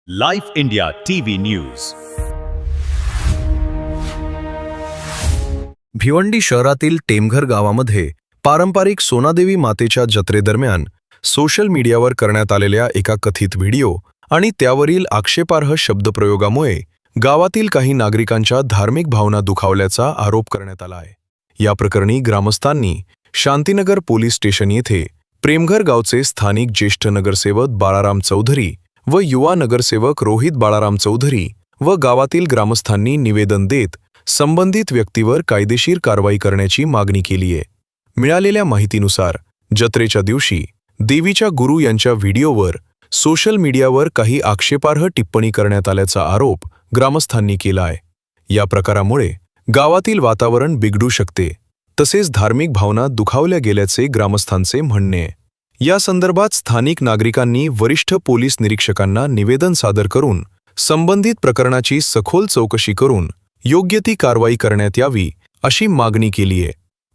Life India TV news. Bhiwandi शहरातील टेमघर गावामध्ये पारंपरिक सोनादेवी मातेच्या जत्रेदरम्यान सोशल मीडियावर करण्यात आलेल्या एका कथित व्हिडिओ आणि त्यावरील आक्षेपार्ह शब्दप्रयोगामुळे गावातील काही नागरिकांच्या धार्मिक भावना दुखावल्याचा आरोप करण्यात आला आहे. या प्रकरणी ग्रामस्थांनी शांतीनगर पोलीस स्टेशन येथे प्रेमघर गावचे स्थानिक ज्येष्ठ नगरसेवक बाळाराम चौधरी व युवा नगरसेवक रोहित बाळाराम चौधरी व गावातील ग्रामस्थांनी निवेदन देत संबंधित व्यक्तीवर कायदेशीर कारवाई करण्याची मागणी केली आहे. मिळालेल्या माहितीनुसार जत्रेच्या दिवशी देवीच्या गुरु यांच्या व्हिडिओवर सोशल मीडियावर काही आक्षेपार्ह टिप्पणी करण्यात आल्याचा आरोप ग्रामस्थांनी केला आहे. या प्रकारामुळे गावातील वातावरण बिघडू शकते तसेच धार्मिक भावना दुखावल्या गेल्याचे ग्रामस्थांचे म्हणणे आहे. या संदर्भात स्थानिक नागरिकांनी वरिष्ठ पोलीस निरीक्षकांना निवेदन सादर करून संबंधित प्रकरणाची सखोल चौकशी करून योग्य ती कारवाई करण्यात यावी अशी मागणी केली आहे.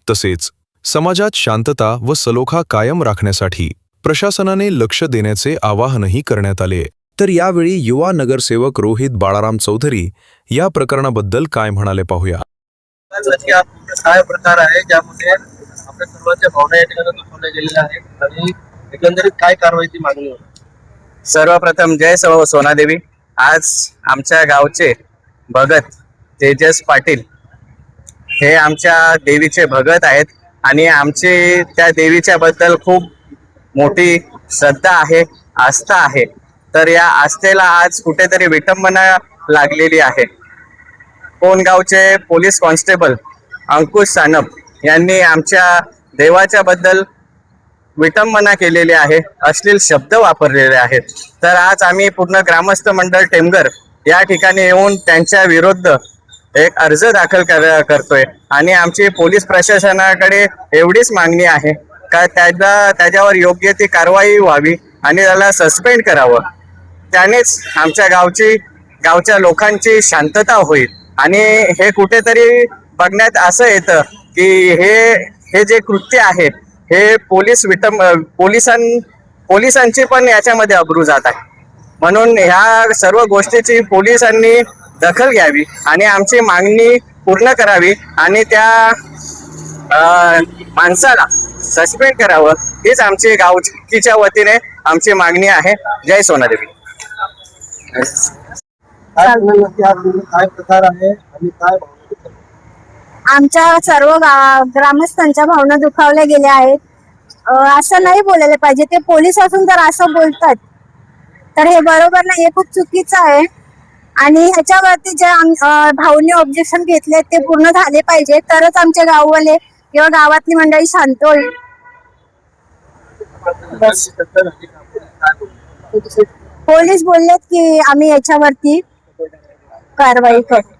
तसेच समाजात शांतता व सलोखा कायम राखण्यासाठी प्रशासनाने लक्ष देण्याचे आवाहनही करण्यात आले. तर यावेळी युवा नगरसेवक रोहित बाळाराम चौधरी या प्रकरणाबद्दल काय म्हणाले पाहूया. काय प्रकार आहे ज्यामध्ये आपल्या सर्वांच्या भावना या ठिकाणी दुखावल्या गेलेल्या आहेत आणि एकंदरीत काय कारवाईची मागणी होती? सर्वप्रथम जय सोनादेवी. आज आमच्या गावचे भगत तेजस पाटील हे आमच्या देवीचे भगत आहेत आणि आमची त्या देवीच्या बद्दल खूप मोठी श्रद्धा आहे, आस्था आहे. तर या आस्थेला आज कुठेतरी विटंबना लागलेली आहे. कोणगावचे पोलीस कॉन्स्टेबल अंकुश सानप यांनी आमच्या देवाच्या बद्दल विटंबना केलेली आहे, अश्लील शब्द वापरलेले आहेत. तर आज आम्ही पूर्ण ग्रामस्थ मंडळ टेमघर या ठिकाणी येऊन त्यांच्या विरुद्ध एक अर्ज दाखल करतोय आणि आमची पोलीस प्रशासनाकडे एवढीच मागणी आहे का त्याच्यावर योग्य ती कारवाई व्हावी आणि त्याला सस्पेंड करावं. त्यानेच आमच्या गावच्या लोकांची शांतता होईल. आणि हे कुठेतरी बघण्यात असं येतं की हे जे कृत्य आहे हे पोलिसांची पण याच्यामध्ये अब्रू जात आहे. म्हणून ह्या सर्व गोष्टीची पोलिसांनी दखल घ्यावी आणि आमची मागणी पूर्ण करावी आणि त्या माणसाला सस्पेंड करावं हीच आमची गावकीच्या वतीने आमची मागणी आहे. जय सोनादेवी. काय प्रकार आहे आणि काय आमच्या सर्व ग्रामस्थांच्या भावना दुखावल्या गेल्या आहेत. असं नाही बोलायला पाहिजे. ते पोलीस असून जर असं बोलतात तर हे बरोबर नाही, हे खूप चुकीचं आहे. आणि ह्याच्यावरती जे भाऊंनी ऑब्जेक्शन घेतले ते पूर्ण झाले पाहिजे, तरच आमचे गाववाले किंवा गावातली मंडळी शांत होईल. पोलीस बोललेत की आम्ही याच्यावरती कारवाई करू.